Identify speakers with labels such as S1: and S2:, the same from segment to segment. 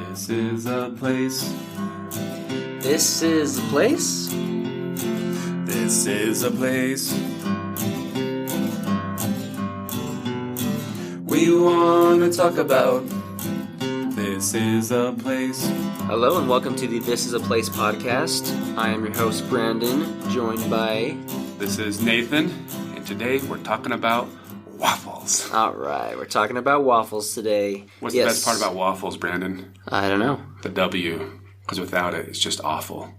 S1: This is a place.
S2: This is a place?
S1: This is a place. We want to talk about. This is a place.
S2: Hello and welcome to the This is a Place podcast. I am your host Brandon, joined by...
S1: This is Nathan, and today we're talking about waffles.
S2: Alright, we're talking about waffles today.
S1: What's the best part about waffles, Brandon?
S2: I don't know.
S1: The W, because without it, it's just awful.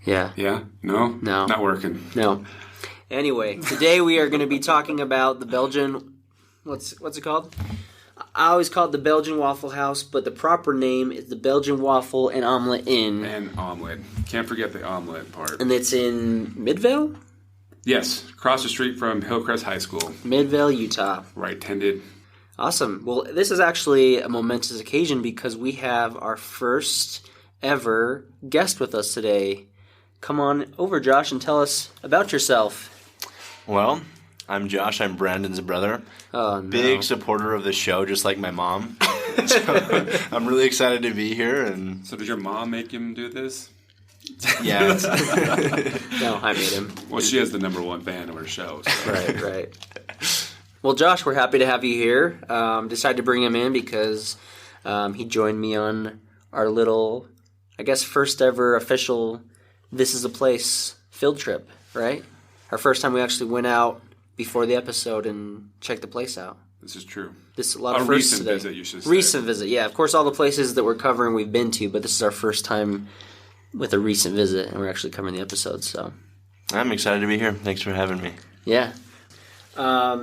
S2: Yeah.
S1: Yeah? No?
S2: No.
S1: Not working.
S2: No. Anyway, today we are going to be talking about the Belgian... What's it called? I always call it the Belgian Waffle House, but the proper name is the Belgian Waffle and Omelette Inn.
S1: And omelet. Can't forget the omelet part.
S2: And it's in Midvale?
S1: Yes, across the street from Hillcrest High School.
S2: Midvale, Utah.
S1: Right-handed.
S2: Awesome. Well, this is actually a momentous occasion because we have our first ever guest with us today. Come on over, Josh, and tell us about yourself.
S3: Well, I'm Josh. I'm Brandon's brother.
S2: Oh, no.
S3: Big supporter of the show, just like my mom. So, I'm really excited to be here. And
S1: So did your mom make him do this?
S3: yeah,
S2: No, I made him.
S1: Well, she is the number one fan of our show. So.
S2: Right. Well, Josh, we're happy to have you here. Decided to bring him in because he joined me on our little, I guess, first ever official This is a Place field trip, right? Our first time we actually went out before the episode and checked the place out.
S1: This is true.
S2: This is a lot of
S1: A
S2: firsts
S1: recent
S2: today.
S1: visit, you should say.
S2: Recent visit, yeah. Of course, all the places that we're covering we've been to, but this is our first time with a recent visit, and we're actually covering the episode, so.
S3: I'm excited to be here. Thanks for having me.
S2: Yeah. All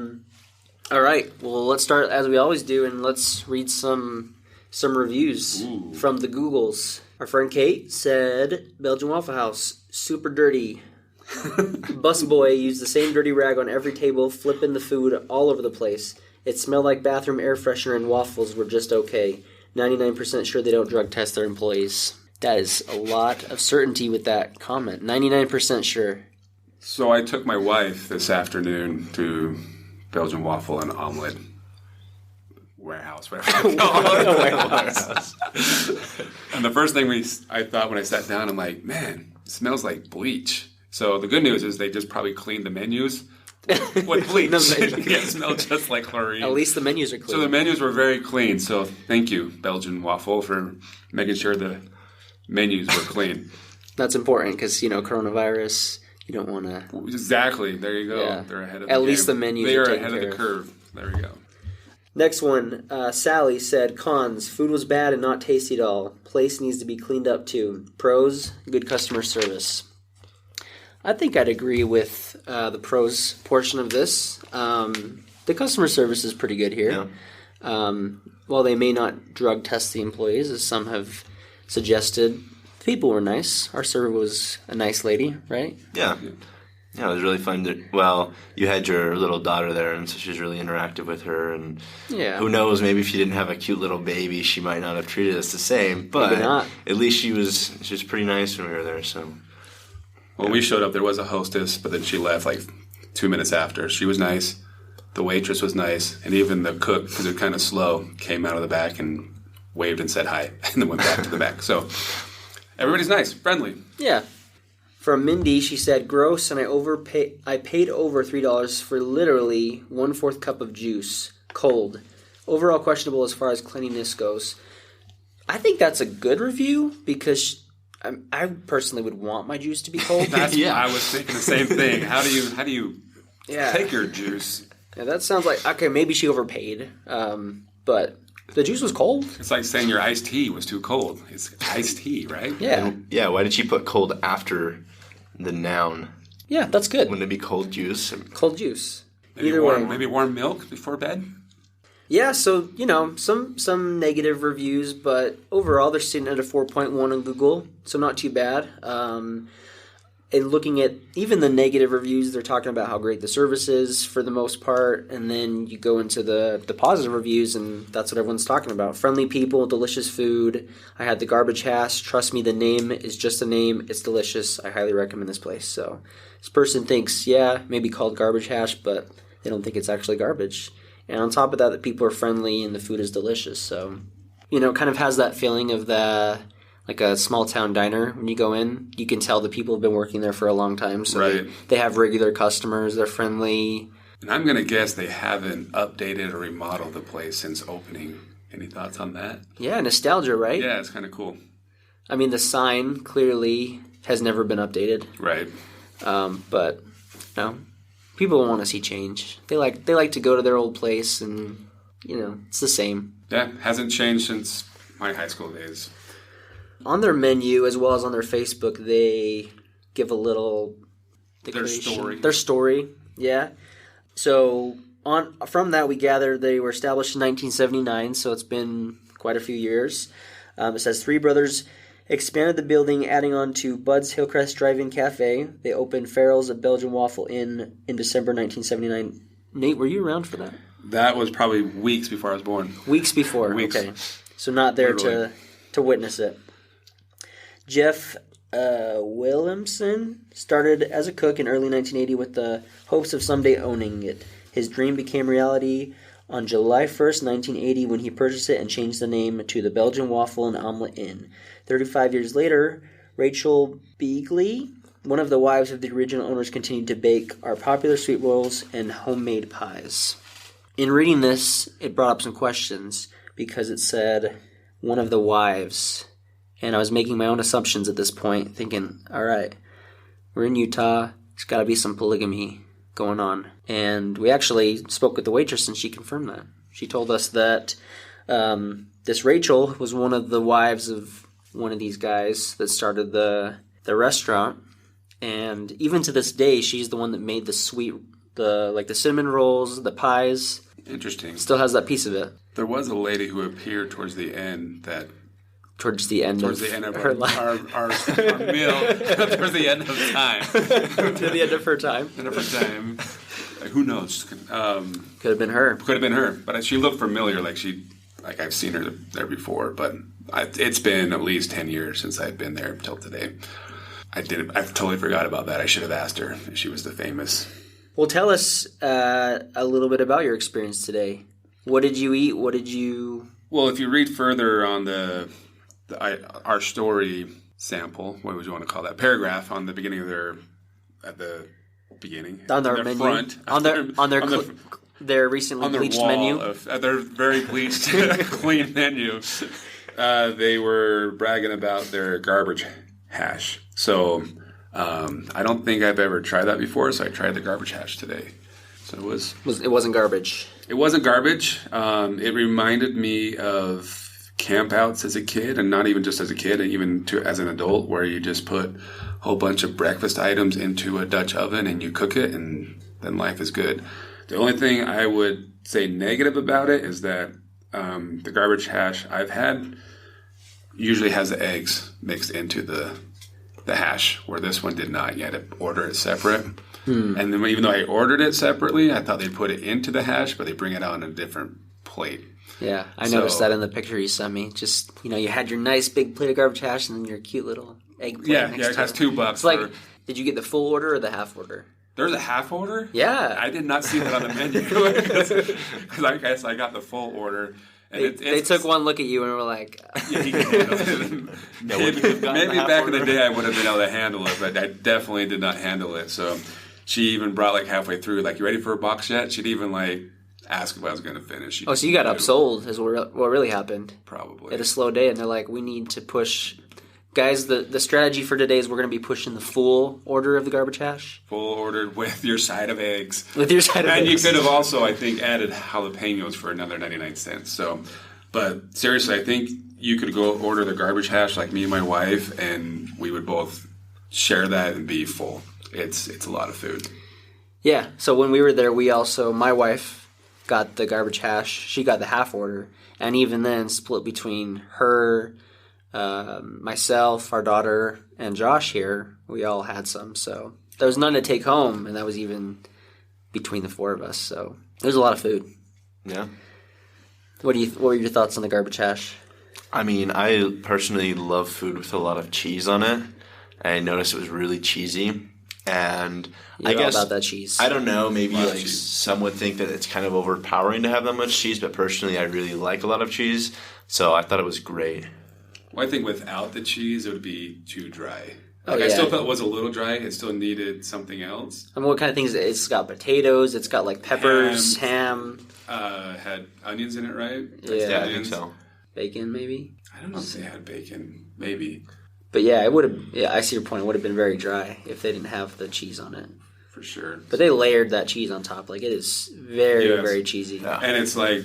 S2: right. Well, let's start as we always do, and let's read some reviews from the Googles. Our friend Kate said, Belgian Waffle House, super dirty. Busboy used the same dirty rag on every table, flipping the food all over the place. It smelled like bathroom air freshener, and waffles were just okay. 99% sure they don't drug test their employees. That is a lot of certainty with that comment. 99% sure.
S1: So I took my wife this afternoon to Belgian Waffle and Omelet Warehouse, whatever.
S2: Warehouse.
S1: And the first thing I thought when I sat down, I'm like, man, it smells like bleach. So the good news is they just probably cleaned the menus with bleach. It smelled just like chlorine.
S2: At least the menus are clean.
S1: So the menus were very clean. So thank you, Belgian Waffle, for making sure the menus were clean.
S2: That's important because, coronavirus, you don't want to...
S1: Exactly. There you go.
S2: Yeah.
S1: They're ahead of the
S2: At
S1: game.
S2: least the menus
S1: They
S2: are
S1: are
S2: taken
S1: ahead of
S2: care
S1: the
S2: of.
S1: curve. There we go.
S2: Next one, Sally said, cons, food was bad and not tasty at all. Place needs to be cleaned up too. Pros, good customer service. I think I'd agree with the pros portion of this. The customer service is pretty good here.
S3: Yeah.
S2: While they may not drug test the employees, as some have suggested, the people were nice. Our server was a nice lady, right?
S3: Yeah. Yeah, it was really fun. You had your little daughter there, and so she was really interactive with her. And
S2: Yeah.
S3: who knows, maybe if you didn't have a cute little baby, she might not have treated us the same. But
S2: Maybe not.
S3: At least she was pretty nice when we were there. So
S1: When we showed up, there was a hostess, but then she left like 2 minutes after. She was nice. The waitress was nice. And even the cook, because they're kind of slow, came out of the back and waved and said hi and then went back to the back. So everybody's nice, friendly.
S2: Yeah. From Mindy, she said, gross, and I paid over $3 for literally 1/4 cup of juice, cold. Overall questionable as far as cleanliness goes. I think that's a good review because I personally would want my juice to be cold.
S1: I was thinking the same thing. How do you take your juice?
S2: Yeah, that sounds like, okay, maybe she overpaid, but the juice was cold.
S1: It's like saying your iced tea was too cold. It's iced tea, right?
S2: Yeah.
S3: yeah, why did she put cold after the noun?
S2: Yeah, that's good.
S3: Wouldn't it be cold juice?
S2: Cold juice.
S1: Maybe warm milk before bed?
S2: Yeah, so, some negative reviews, but overall they're sitting at a 4.1 on Google, so not too bad. And looking at even the negative reviews, they're talking about how great the service is for the most part, and then you go into the positive reviews, and that's what everyone's talking about. Friendly people, delicious food. I had the garbage hash. Trust me, the name is just a name. It's delicious. I highly recommend this place. So this person thinks, yeah, maybe called garbage hash, but they don't think it's actually garbage. And on top of that, the people are friendly and the food is delicious. So, it kind of has that feeling of like a small town diner. When you go in, you can tell the people have been working there for a long time. So
S1: Right.
S2: they have regular customers. They're friendly.
S1: And I'm going to guess they haven't updated or remodeled the place since opening. Any thoughts on that?
S2: Yeah, nostalgia, right?
S1: Yeah, it's kind of cool.
S2: I mean, the sign clearly has never been updated.
S1: Right.
S2: But, people want to see change. They like to go to their old place and, it's the same.
S1: Yeah, hasn't changed since my high school days.
S2: On their menu, as well as on their Facebook, they give a little...
S1: Their story.
S2: Their story, yeah. So, from that, we gather they were established in 1979, so it's been quite a few years. It says, 3 brothers expanded the building, adding on to Bud's Hillcrest Drive-In Cafe. They opened Farrell's, a Belgian Waffle Inn, in December 1979. Nate, were you around for that?
S1: That was probably weeks before I was born.
S2: Weeks before,
S1: Weeks.
S2: Okay. So not there
S1: Literally.
S2: to witness it. Jeff Williamson started as a cook in early 1980 with the hopes of someday owning it. His dream became reality on July 1st, 1980, when he purchased it and changed the name to the Belgian Waffle and Omelette Inn. 35 years later, Rachel Beagley, one of the wives of the original owners, continued to bake our popular sweet rolls and homemade pies. In reading this, it brought up some questions because it said one of the wives, and I was making my own assumptions at this point, thinking, all right, we're in Utah, there's got to be some polygamy going on. And we actually spoke with the waitress, and she confirmed that. She told us that this Rachel was one of the wives of one of these guys that started the restaurant, and even to this day, she's the one that made the cinnamon rolls, the pies.
S1: Interesting.
S2: Still has that piece of it.
S1: There was a lady who appeared towards the end
S2: Towards the end of
S1: our
S2: life.
S1: our meal. Towards the end of time.
S2: To the end of her time.
S1: End of her time. Who knows?
S2: Could have been her.
S1: Could have been her, but she looked familiar. Like I've seen her there before, but it's been at least 10 years since I've been there until today. I totally forgot about that. I should have asked her if she was the famous.
S2: Well, tell us a little bit about your experience today. What did you eat? What did you...
S1: Well, if you read further on our story sample, what would you want to call that? Paragraph on the beginning of
S2: on their menu,
S1: front,
S2: their recently bleached menu,
S1: their very bleached, clean menu. They were bragging about their garbage hash. So I don't think I've ever tried that before. So I tried the garbage hash today. So
S2: it wasn't garbage.
S1: It wasn't garbage. It reminded me of campouts as a kid, and not even just as a kid, and even as an adult, where you just put a whole bunch of breakfast items into a Dutch oven and you cook it, and then life is good. The only thing I would say negative about it is that the garbage hash I've had usually has the eggs mixed into the hash, where this one did not. You had to order it separate. And then even though I ordered it separately, I thought they'd put it into the hash, but they bring it out on a different plate.
S2: Yeah, I noticed that in the picture you sent me. Just, you had your nice big plate of garbage hash and then your cute little egg plate.
S1: Yeah, it has $2.
S2: It's like, did you get the full order or the half order?
S1: There's a half order?
S2: Yeah.
S1: I did not see that on the menu. Because I guess I got the full order. And
S2: they took one look at you and were like...
S1: Yeah, he can handle it. Maybe back in the day I would have been able to handle it, but I definitely did not handle it. So she even brought halfway through, you ready for a box yet? She'd even ask if I was going to finish.
S2: So you got upsold is what really happened.
S1: Probably.
S2: They had a slow day and they're like, we need to push... Guys, the strategy for today is we're going to be pushing the full order of the garbage hash.
S1: Full order with your side of eggs.
S2: With your side of eggs.
S1: And you could have also, I think, added jalapenos for another 99 cents. So, but seriously, I think you could go order the garbage hash like me and my wife, and we would both share that and be full. It's a lot of food.
S2: Yeah. So when we were there, my wife got the garbage hash. She got the half order. And even then, split between her... myself, our daughter, and Josh here, we all had some. So there was none to take home, and that was even between the four of us. So there's a lot of food.
S3: Yeah.
S2: What were your thoughts on the garbage hash?
S3: I mean, I personally love food with a lot of cheese on it. I noticed it was really cheesy. And
S2: You're
S3: I guess
S2: all about that cheese.
S3: I don't know. Maybe
S1: Lot of
S3: like
S1: cheese.
S3: some would think that it's kind of overpowering to have that much cheese, but personally, I really like a lot of cheese, so I thought it was great.
S1: Well, I think without the cheese, it would be too dry.
S2: Oh,
S1: Like, I
S2: yeah.
S1: still felt it was a little dry. It still needed something else.
S2: I mean, what kind of things? It's got potatoes. It's got like peppers, ham,
S1: Had onions in it, right?
S2: Yeah.
S3: Yeah, I think
S1: Onions.
S3: so.
S2: bacon, maybe.
S1: I don't know if they had bacon. Maybe.
S2: But yeah, it would have. Yeah, I see your point. It would have been very dry if they didn't have the cheese on it.
S1: For sure.
S2: But they layered that cheese on top. Like it is very,
S1: Yes.
S2: very cheesy.
S3: Yeah.
S1: And it's like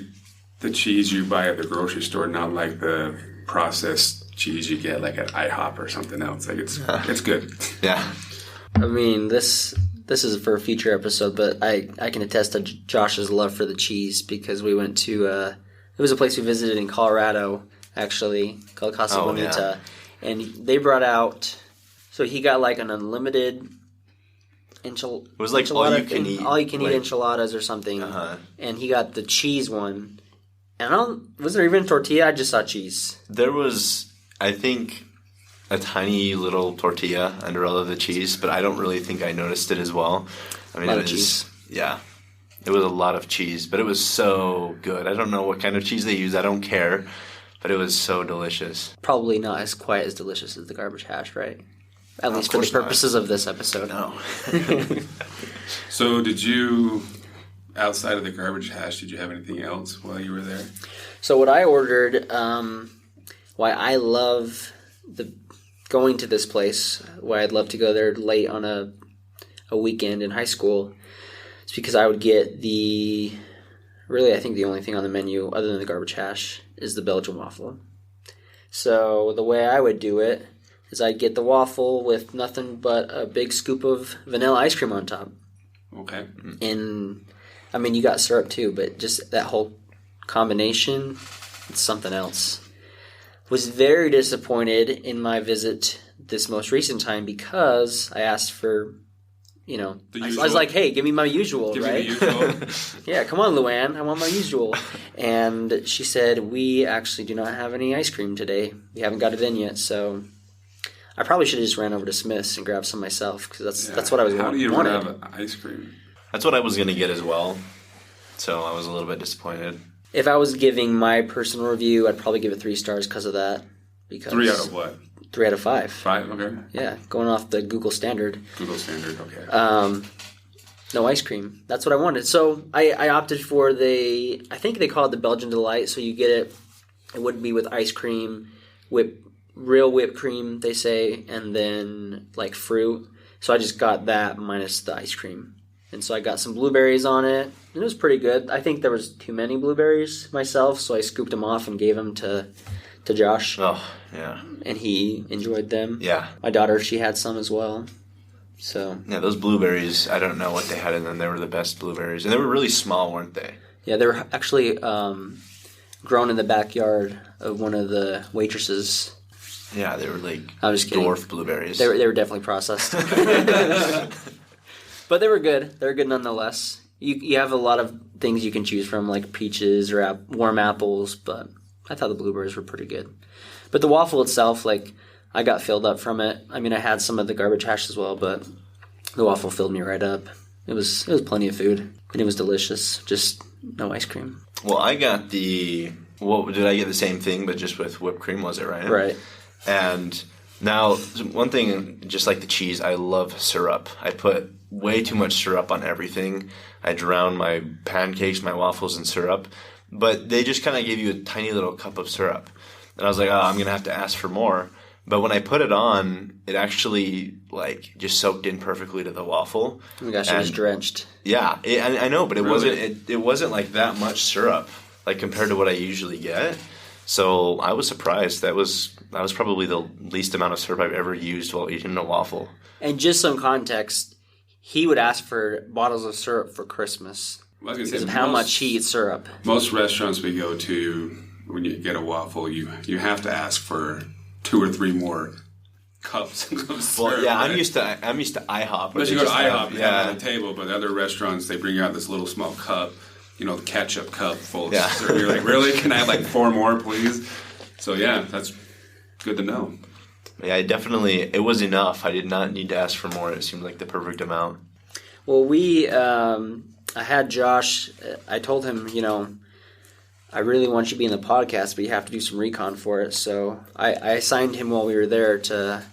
S1: the cheese you buy at the grocery store, not like the processed cheese you get like at IHOP or something else. Like it's good.
S3: Yeah.
S2: I mean, this is for a future episode, but I can attest to Josh's love for the cheese because we went to it was a place we visited in Colorado actually called Casa
S3: Oh,
S2: Bonita, and they brought out. So he got like an unlimited
S3: It was like all you can eat.
S2: all you can eat
S3: like-
S2: enchiladas or something,
S3: Uh-huh.
S2: and he got the cheese one. And was there even tortilla? I just saw cheese.
S3: There was, I think, a tiny little tortilla under all of the cheese, but I don't really think I noticed it as well. I mean,
S2: Lot
S3: it
S2: of
S3: was,
S2: cheese.
S3: yeah, it was a lot of cheese, but it was so good. I don't know what kind of cheese they use. I don't care, but it was so delicious.
S2: Probably not as quite as delicious as the garbage hash, right? At least for the
S3: course not.
S2: purposes of this episode.
S3: No.
S1: So did you, outside of the garbage hash, did you have anything else while you were there?
S2: So what I ordered, why I love going to this place, why I'd love to go there late on a weekend in high school, is because I would get I think the only thing on the menu other than the garbage hash is the Belgian waffle. So the way I would do it is I'd get the waffle with nothing but a big scoop of vanilla ice cream on top.
S1: Okay.
S2: And I mean, you got syrup too, but just that whole combination, it's something else. Was very disappointed in my visit this most recent time because I asked for,
S1: The
S2: I was
S1: usual?
S2: like, hey, give me my usual,
S1: Give
S2: right?
S1: me the usual.
S2: Yeah, come on, Luann, I want my usual. And she said, we actually do not have any ice cream today. We haven't got it in yet, so I probably should have just ran over to Smith's and grabbed some myself because that's what I was
S1: How do you
S2: wanted.
S1: run out of ice cream?
S3: That's what I was going to get as well, so I was a little bit disappointed.
S2: If I was giving my personal review, I'd probably give it 3 stars because of that. Because
S1: 3 out of what?
S2: 3 out of 5.
S1: 5? Okay.
S2: Yeah, going off the Google standard.
S1: Google standard. Okay.
S2: No ice cream. That's what I wanted. So I opted for I think they call it the Belgian Delight. So you get it. It would be with ice cream, real whipped cream, they say, and then like fruit. So I just got that minus the ice cream. And so I got some blueberries on it. And it was pretty good. I think there was too many blueberries myself, so I scooped them off and gave them to Josh.
S3: Oh, yeah.
S2: And he enjoyed them.
S3: Yeah.
S2: My daughter, she had some as well. So
S3: Yeah, those blueberries, I don't know what they had in them. They were the best blueberries. And they were really small, weren't they?
S2: yeah, they were actually grown in the backyard of one of the waitresses.
S3: Yeah, they were like
S2: I was kidding.
S3: dwarf blueberries.
S2: They were definitely processed. But they were good. They were good nonetheless. You have a lot of things you can choose from, like peaches or warm apples, but I thought the blueberries were pretty good. But the waffle itself, like, I got filled up from it. I mean, I had some of the garbage hash as well, but the waffle filled me right up. It was plenty of food, and it was delicious. Just no ice cream.
S3: Well, I got did I get the same thing, but just with whipped cream, was it, right?
S2: Right.
S3: And now, one thing, just like the cheese, I love syrup. I put way too much syrup on everything. I drown my pancakes, my waffles in syrup. But they just kind of give you a tiny little cup of syrup. And I was like, I'm going to have to ask for more. But when I put it on, it actually like just soaked in perfectly to the waffle.
S2: Oh my gosh, it was drenched.
S3: Yeah, I know, but it
S1: Really?
S3: wasn't like that much syrup, like compared to what I usually get. So I was surprised. That was probably the least amount of syrup I've ever used while eating a waffle.
S2: And just some context, he would ask for bottles of syrup for Christmas
S1: I was gonna
S2: because
S1: say,
S2: of how much he eats syrup.
S1: Most restaurants we go to, when you get a waffle, you have to ask for 2 or 3 more cups of syrup.
S3: Well, yeah,
S1: right?
S3: I'm used to IHOP.
S1: Unless you go to IHOP, you have it
S3: yeah.
S1: on the table, but other restaurants, they bring out this little small cup, the ketchup cup full of
S3: Yeah.
S1: syrup. You're like, really? Can I have like 4 more, please? So yeah, that's good to know.
S3: Yeah, it was enough. I did not need to ask for more. It seemed like the perfect amount.
S2: Well, I had Josh, I told him, I really want you to be in the podcast, but you have to do some recon for it. So I assigned him while we were there to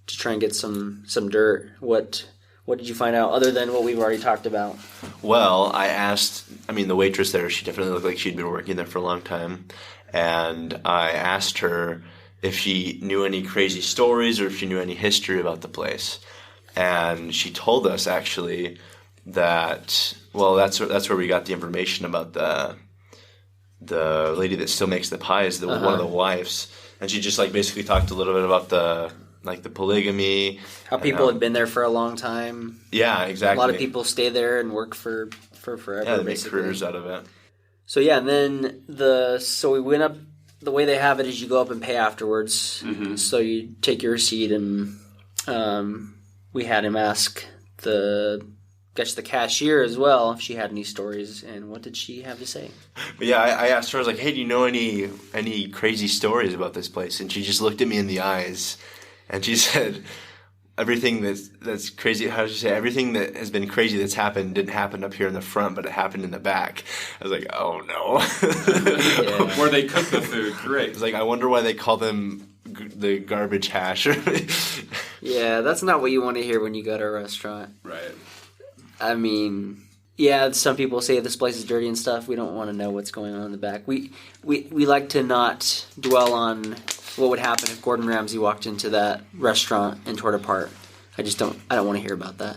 S2: try and get some dirt. What did you find out other than what we've already talked about?
S3: Well, the waitress there, she definitely looked like she'd been working there for a long time. And I asked her if she knew any crazy stories or if she knew any history about the place. And she told us, actually, that, well, that's where we got the information about the lady that still makes the pies, one of the wives. And she just, basically talked a little bit about the polygamy.
S2: How people had been there for a long time.
S3: Yeah, exactly.
S2: A lot of people stay there and work for forever,
S3: yeah, they make
S2: basically.
S3: careers out of it.
S2: So, yeah, and then so we went up. The way they have it is you go up and pay afterwards. Mm-hmm. So you take your receipt, and we had him ask the cashier as well if she had any stories, and what did she have to say?
S3: But yeah, I asked her, I was like, hey, do you know any crazy stories about this place? And she just looked at me in the eyes, and she said, everything that's crazy, how did you say, everything that has been crazy that's happened didn't happen up here in the front, but it happened in the back. I was like, oh no.
S1: Yeah. Where they cook the food, great.
S3: It's like, I wonder why they call them the garbage hash.
S2: Yeah, that's not what you want to hear when you go to a restaurant.
S1: Right.
S2: I mean, yeah, some people say this place is dirty and stuff. We don't want to know what's going on in the back. We like to not dwell on what would happen if Gordon Ramsay walked into that restaurant and tore it apart. I don't want to hear about that.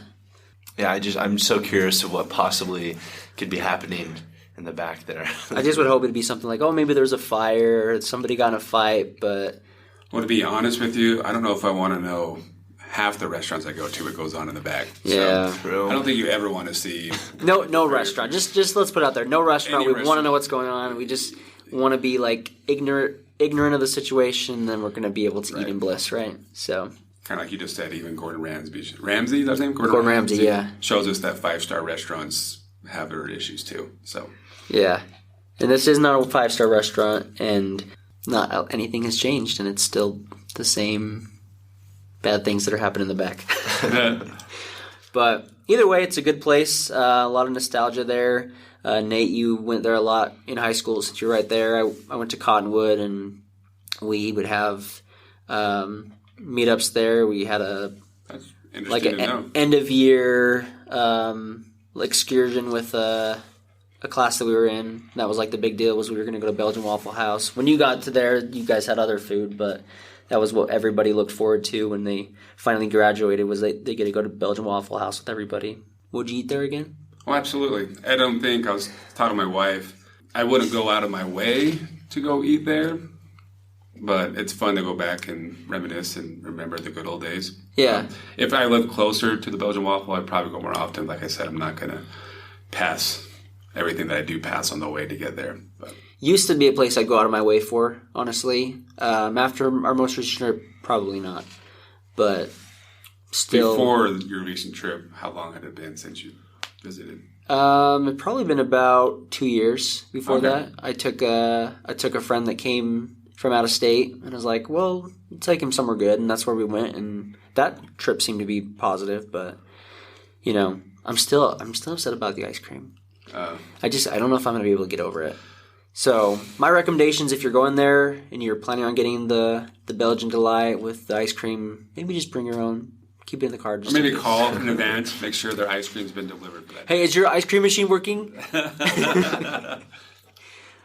S3: Yeah, I'm so curious of what possibly could be happening in the back there.
S2: I just would hope it'd be something like, oh, maybe there's a fire, somebody got in a fight, but...
S1: Well, to be honest with you, I don't know if I want to know half the restaurants I go to what goes on in the back.
S2: Yeah.
S1: So
S3: True.
S1: I don't think you ever want to see...
S2: No restaurant. Just let's put it out there. No restaurant.
S1: Any
S2: We want to know what's going on. We just want to be ignorant of the situation, then we're going to be able to eat in bliss, right? So...
S1: Kind of like you just said, even Gordon Ramsay, is that his name?
S2: Gordon Ramsay, yeah.
S1: Shows us that 5-star restaurants have their issues too. So
S2: yeah. And this is not a 5-star restaurant, and not anything has changed, and it's still the same bad things that are happening in the back. But either way, it's a good place. A lot of nostalgia there. Nate, you went there a lot in high school since you're right there. I went to Cottonwood, and we would have meetups there. We had an end of year excursion with a class that we were in. That was the big deal, was we were going to go to Belgian Waffle House. When you got to there, you guys had other food, but that was what everybody looked forward to when they finally graduated, was they get to go to Belgian Waffle House with everybody. Would you eat there again?
S1: Oh, absolutely. I don't think, I was talking to my wife, I wouldn't go out of my way to go eat there, but it's fun to go back and reminisce and remember the good old days.
S2: Yeah.
S1: If I lived closer to the Belgian Waffle, I'd probably go more often. Like I said, I'm not going to pass everything that I do pass on the way to get there. But
S2: used to be a place I'd go out of my way for, honestly. After our most recent trip, probably not. But still...
S1: Before your recent trip, how long had it been since you visited?
S2: It'd probably been about 2 years before
S1: Okay.
S2: that. I took a friend that came from out of state, and I was like, well, we'll take him somewhere good, and that's where we went, and that trip seemed to be positive, but, I'm still upset about the ice cream. I don't know if I'm going to be able to get over it. So my recommendations, if you're going there and you're planning on getting the Belgian Delight with the ice cream, maybe just bring your own. Keep it in the car.
S1: Or maybe call in advance, make sure their ice cream's been delivered for that.
S2: Hey, is your ice cream machine working?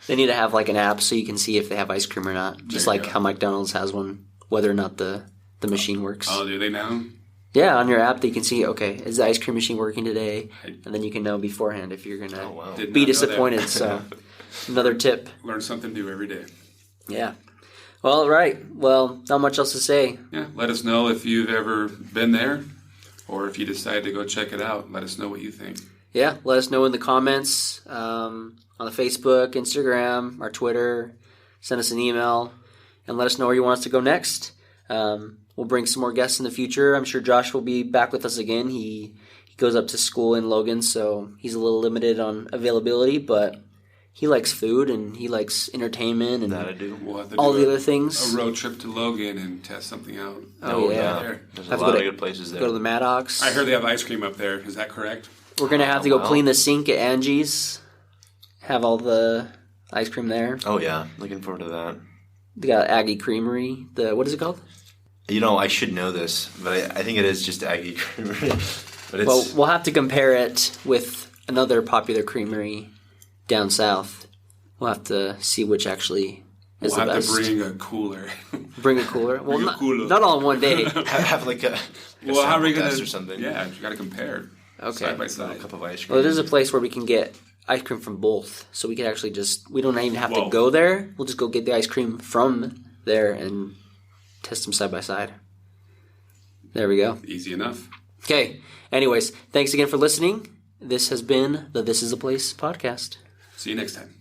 S2: They need to have an app so you can see if they have ice cream or not. Just like how McDonald's has one, whether or not the machine works.
S1: Oh, do they now?
S2: Yeah, on your app, you can see, okay, is the ice cream machine working today? And then you can know beforehand if you're going to be disappointed. So, another tip.
S1: Learn something new every day.
S2: Yeah. Well, all right. Well, not much else to say.
S1: Yeah, let us know if you've ever been there, or if you decide to go check it out. Let us know what you think.
S2: Yeah, let us know in the comments on the Facebook, Instagram, our Twitter. Send us an email, and let us know where you want us to go next. We'll bring some more guests in the future. I'm sure Josh will be back with us again. He goes up to school in Logan, so he's a little limited on availability, but he likes food and he likes entertainment and
S3: That I do.
S1: We'll have to
S2: all
S1: do
S2: the other things.
S1: A road trip to Logan and test something out.
S2: Oh, yeah.
S1: There.
S3: There's a
S2: Have to
S3: lot
S2: go
S3: of
S2: to-
S3: good places there.
S2: Go to the Maddox.
S1: I heard they have ice cream up there. Is that correct?
S2: We're going to have to go
S3: wow.
S2: clean the sink at Angie's. Have all the ice cream there.
S3: Oh, yeah. Looking forward to that.
S2: They got Aggie Creamery. What is it called?
S3: You know, I should know this, but I think it is just Aggie Creamery. But it's,
S2: Well, we'll have to compare it with another popular creamery down south. We'll have to see which actually is
S1: We'll
S2: the
S1: have
S2: best.
S1: to bring a cooler.
S2: Bring a cooler. Well,
S1: Bring a cooler.
S2: not all in one day.
S3: have like a
S1: Well, how are we
S3: sample
S1: gonna
S3: test or something.
S1: Yeah, you got to compare.
S2: Okay.
S1: Side by
S3: A
S1: side.
S3: cup of ice cream.
S2: Well, there's a place where we can get ice cream from both. So we can actually we don't even have to
S1: Whoa.
S2: go there. We'll just go get the ice cream from there and test them side by side. There we go.
S1: Easy enough.
S2: Okay. Anyways, thanks again for listening. This has been the This Is a Place podcast.
S1: See you next time.